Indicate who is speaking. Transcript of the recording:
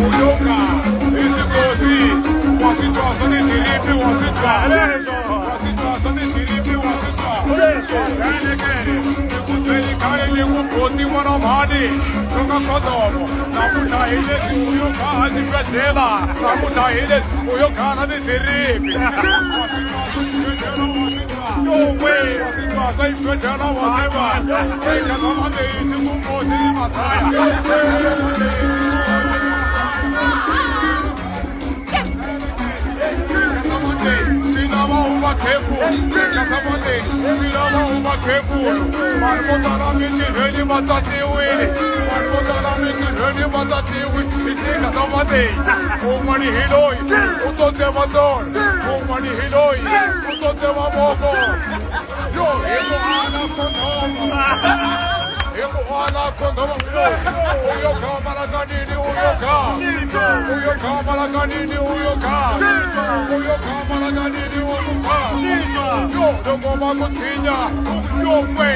Speaker 1: uyoka isingozi wasithwasa nidilipi wasithwa wasithwasa nidilipi wasithwa uzelekele nikuzelikhale nikubhoti mwanamhani nokakhodomo namuhla hilesi uyoka asibhedlela namuhla hilesi uyoka na nidilipi wasithwasa ibhedlela wasithwa sekazamande isingumosi masaya Iguana condoma uyoka malakanini uyoka uyoka malakanini uyoka uyoka malakanini uyoka yo ndogoma kutsinya yo mwe